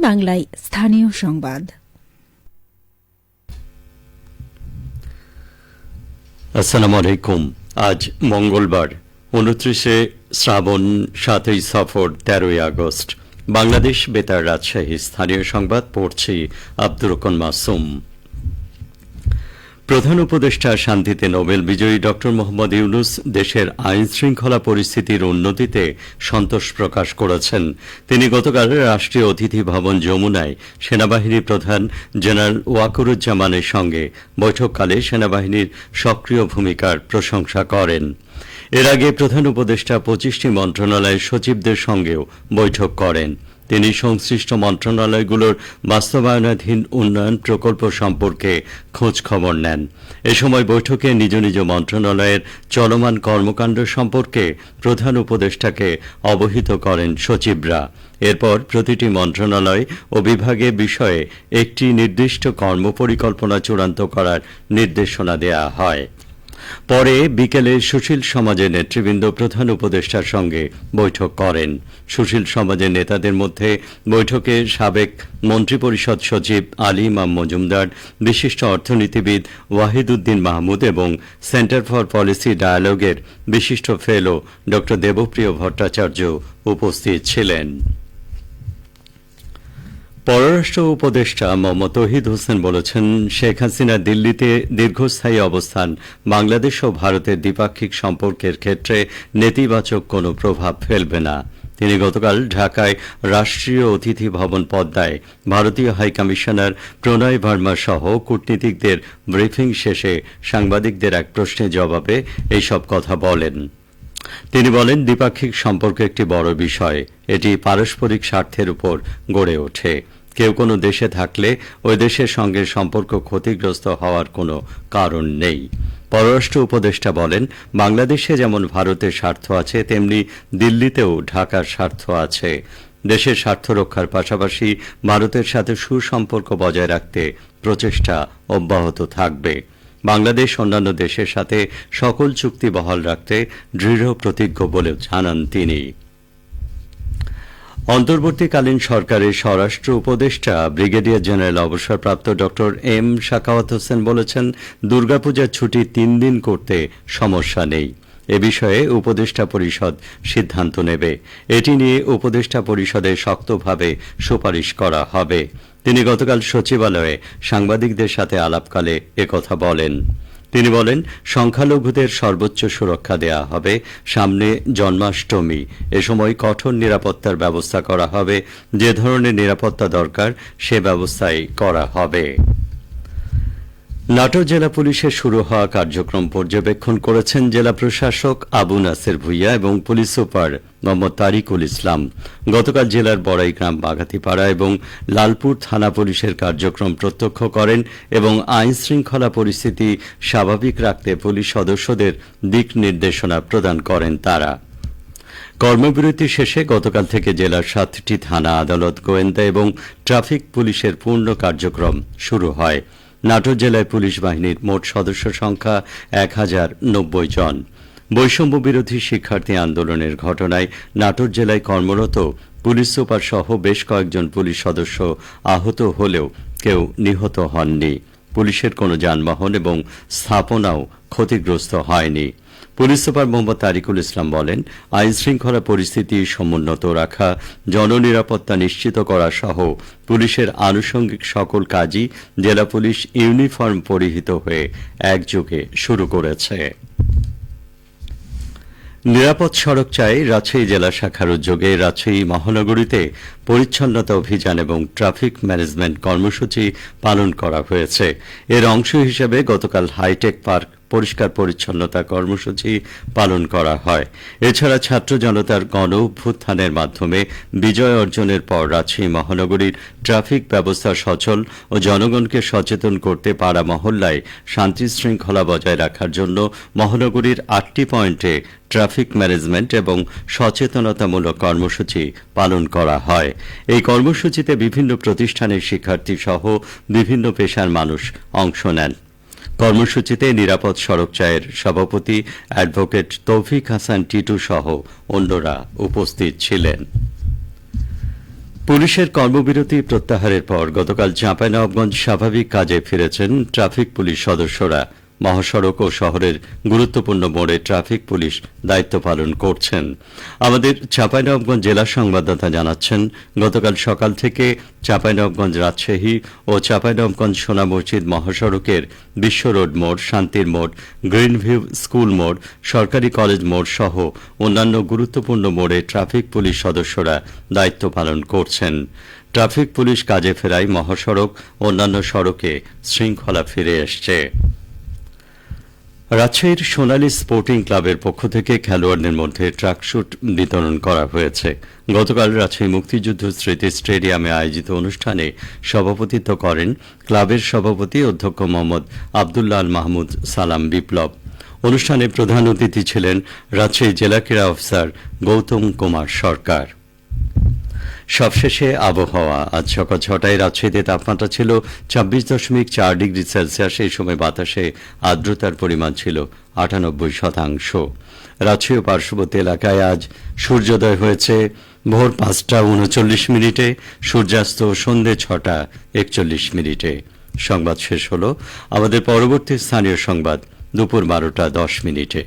বাংলায় স্থানীয় সংবাদ। আসসালামু আলাইকুম। আজ মঙ্গলবার 29শে শ্রাবণ, 7ই সফর, 13ই আগস্ট। বাংলাদেশ বেতার রাজশাহী স্থানীয় সংবাদ পড়ছি আব্দুর রহমান মাসুম। প্রধান উপদেষ্টা শান্তিতে নোবেল বিজয়ী ড মোহাম্মদ ইউনূস দেশের আইন শৃঙ্খলা পরিস্থিতির উন্নতিতে সন্তোষ প্রকাশ করেছেন। তিনি গতকাল রাষ্ট্রীয় অতিথি ভবন যমুনায় সেনাবাহিনী প্রধান জেনারেল ওয়াকারুজ্জামানের সঙ্গে বৈঠককালে সেনাবাহিনীর সক্রিয় ভূমিকার প্রশংসা করেন। এর আগে প্রধান উপদেষ্টা 25টি মন্ত্রণালয়ের সচিবদের সঙ্গেও বৈঠক করেন। তিনি সংশ্লিষ্ট মন্ত্রণালয়গুলোর বাস্তবায়নাধীন উন্নয়ন প্রকল্প সম্পর্কে খোঁজ খবর নেন। এ সময় বৈঠকে নিজ নিজ মন্ত্রণালয়ের চলমান কর্মকাণ্ড সম্পর্কে প্রধান উপদেষ্টাকে অবহিত করেন সচিবরা। এরপর প্রতিটি মন্ত্রণালয় ও বিভাগে বিষয়ে একটি নির্দিষ্ট কর্মপরিকল্পনা চূড়ান্ত করার নির্দেশনা দেয়া হয়। পরে বিকেলে সুশীল সমাজের নেতৃবৃন্দ প্রধান উপদেষ্টার সঙ্গে বৈঠক করেন। সুশীল সমাজের নেতাদের মধ্যে বৈঠকে সাবেক মন্ত্রিপরিষদ সচিব আলী ইমাম মজুমদার, বিশিষ্ট অর্থনীতিবিদ ওয়াহিদ উদ্দিন মাহমুদ এবং সেন্টার ফর পলিসি ডায়ালগের বিশিষ্ট ফেলো ড দেবপ্রিয় ভট্টাচার্য উপস্থিত ছিলেন। পররাষ্ট্র উপদেষ্টা মোহাম্মদ তৌহিদ হোসেন বলেছেন, শেখ হাসিনা দিল্লিতে দীর্ঘস্থায়ী অবস্থান বাংলাদেশ ও ভারতের দ্বিপাক্ষিক সম্পর্কের ক্ষেত্রে নেতিবাচক কোনো প্রভাব ফেলবে না। তিনি গতকাল ঢাকায় রাষ্ট্রীয় অতিথি ভবন পদ্মায় ভারতীয় হাইকমিশনার প্রণয় ভার্মা সহ কূটনীতিকদের ব্রিফিং শেষে সাংবাদিকদের এক প্রশ্নের জবাবে এইসব কথা বলেন। তিনি বলেন, দ্বিপাক্ষিক সম্পর্ক একটি বড় বিষয়। এটি পারস্পরিক স্বার্থের উপর গড়ে ওঠে। কেউ কোনো দেশে থাকলে ওই দেশের সঙ্গে সম্পর্ক ক্ষতিগ্রস্ত হওয়ার কোনো কারণ নেই। পররাষ্ট্র উপদেষ্টা বলেন, বাংলাদেশে যেমন ভারতের স্বার্থ আছে, তেমনি দিল্লিতেও ঢাকার স্বার্থ আছে। দেশের স্বার্থ রক্ষার পাশাপাশি ভারতের সাথে সুসম্পর্ক বজায় রাখতে প্রচেষ্টা অব্যাহত থাকবে। বাংলাদেশ অন্যান্য দেশের সাথে সকল চুক্তি বহাল রাখতে দৃঢ় প্রতিজ্ঞ বলেও জানান তিনি। অন্তর্বর্তীকালীন সরকারের স্বরাষ্ট্র উপদেষ্টা ব্রিগেডিয়ার জেনারেল অবসরপ্রাপ্ত ড এম সাখাওয়াত হোসেন বলেছেন, দুর্গাপূজার ছুটি 3 দিন করতে সমস্যা নেই। এ বিষয়ে উপদেষ্টা পরিষদ সিদ্ধান্ত নেবে। এটি নিয়ে উপদেষ্টা পরিষদে শক্তভাবে সুপারিশ করা হবে। তিনি গতকাল সচিবালয়ে সাংবাদিকদের সাথে আলাপকালে একথা বলেন। তিনি বলেন, সংখ্যালঘুদের সর্বোচ্চ সুরক্ষা দেয়া হবে। সামনে জন্মাষ্টমী, এ সময় কঠোর নিরাপত্তার ব্যবস্থা করা হবে। যে ধরনের নিরাপত্তা দরকার সে ব্যবস্থাই করা হবে। নাটোর জেলা পুলিশের শুরু হওয়া কার্যক্রম পর্যবেক্ষণ করেছেন জেলা প্রশাসক আবু নাসের ভুইয়া এবং পুলিশ সুপার মোহাম্মদ তারিকুল ইসলাম। গতকাল জেলার বড়াইগ্রাম, বাগাতিপাড়া এবং লালপুর থানা পুলিশের কার্যক্রম প্রত্যক্ষ করেন এবং আইন শৃঙ্খলা পরিস্থিতি স্বাভাবিক রাখতে পুলিশ সদস্যদের দিক নির্দেশনা প্রদান করেন তারা। কর্মবিরতি শেষে গতকাল থেকে জেলার 7টি থানা, আদালত, গোয়েন্দা এবং ট্রাফিক পুলিশের পূর্ণ কার্যক্রম শুরু হয়। নাটোর জেলায় পুলিশ বাহিনীর মোট সদস্য সংখ্যা 1090 জন। বৈষম্য বিরোধী শিক্ষার্থী আন্দোলনের ঘটনায় নাটোর জেলায় কর্মরত পুলিশ সুপার সহ বেশ কয়েকজন পুলিশ সদস্য আহত হলেও কেউ নিহত হননি। পুলিশের কোনো যানবাহন এবং স্থাপনাও ক্ষতিগ্রস্ত হয়নি। পুলিশ সুপার মোহাম্মদ তারিকুল ইসলাম বলেন, আইন শৃঙ্খলা পরিস্থিতি সমুন্নত রাখা, জননিরাপত্তা নিশ্চিত করা সহ পুলিশের আনুষঙ্গিক সকল কাজই জেলা পুলিশ ইউনিফর্ম পরিহিত হয়ে একযোগে শুরু করেছে। নিরাপদ সড়ক চাই রাজশাহী জেলা শাখার উদ্যোগে রাজশাহী মহানগরীতে পরিচ্ছন্নতা অভিযান এবং ট্রাফিক ম্যানেজমেন্ট কর্মসূচি পালন করা হয়েছে। এর অংশ হিসেবে গতকাল হাইটেক পার্ক পরিষ্কার পরিচ্ছন্নতা কর্মসূচি পালন করা হয়। এছাড়া ছাত্র জনতার গণ অভ্যুত্থানের মাধ্যমে বিজয় অর্জনের পর রাজশাহী মহানগরীর ট্রাফিক ব্যবস্থা সচল ও জনগণকে সচেতন করতে পাড়া মহল্লায় শান্তি শৃঙ্খলা বজায় রাখার জন্য মহানগরীর 8টি পয়েন্টে ট্রাফিক ম্যানেজমেন্ট এবং সচেতনতামূলক কর্মসূচি পালন করা হয়। এই কর্মসূচিতে বিভিন্ন প্রতিষ্ঠানের শিক্ষার্থী সহ বিভিন্ন পেশার মানুষ অংশ নেন। কর্মসূচিতে নিরাপদ সড়ক চায়ের সভাপতি অ্যাডভোকেট তৌফিক হাসান টিটু সহ অন্যরা উপস্থিত ছিলেন। পুলিশের কর্মবিরতি প্রত্যাহারের পর গতকাল চাঁপাইনবাবগঞ্জ স্বাভাবিক কাজে ফিরেছেন ট্রাফিক পুলিশ সদস্যরা। মহাসড়ক ও শহরের গুরুত্বপূর্ণ মোড়ে ট্রাফিক পুলিশ দায়িত্ব পালন করছেন। আমাদের চাঁপাইনবাবগঞ্জ জেলা সংবাদদাতা জানাচ্ছেন, গতকাল সকাল থেকে চাঁপাইনবাবগঞ্জ রাজশাহী ও চাঁপাইনবাবগঞ্জ সোনা মসজিদ মহাসড়কের বিশ্ব রোড মোড়, শান্তির মোড়, গ্রিনভিউ স্কুল মোড়, সরকারি কলেজ মোড় সহ অন্যান্য গুরুত্বপূর্ণ মোড়ে ট্রাফিক পুলিশ সদস্যরা দায়িত্ব পালন করছেন। ট্রাফিক পুলিশ কাজে ফেরায় মহাসড়ক অন্যান্য সড়কে শৃঙ্খলা ফিরে এসছে। রাজশাহীর সোনালী স্পোর্টিং ক্লাবের পক্ষ থেকে খেলোয়াড়দের মধ্যে ট্র্যাকস্যুট বিতরণ করা হয়েছে। গতকাল রাজশাহী মুক্তিযুদ্ধ স্মৃতি স্টেডিয়ামে আয়োজিত অনুষ্ঠানে সভাপতিত্ব করেন ক্লাবের সভাপতি অধ্যক্ষ মোহাম্মদ আবদুল্লাহ আল মাহমুদ সালাম বিপ্লব। অনুষ্ঠানে প্রধান অতিথি ছিলেন রাজশাহী জেলা ক্রীড়া অফিসার গৌতম কুমার সরকার। সবশেষে আবহাওয়া। আজ সকাল 6টায় রাজশাহীতে তাপমাত্রা ছিল 26.4 ডিগ্রি সেলসিয়াস। এই সময় বাতাসে আর্দ্রতার পরিমাণ ছিল 98%। রাজশাহী ও পার্শ্ববর্তী এলাকায় আজ সূর্যোদয় হয়েছে ভোর 5টা 39 মিনিটে, সূর্যাস্ত সন্ধে 6টা 41 মিনিটে। সংবাদ শেষ হল। আমাদের পরবর্তী স্থানীয় সংবাদ দুপুর 12টা 10 মিনিটে।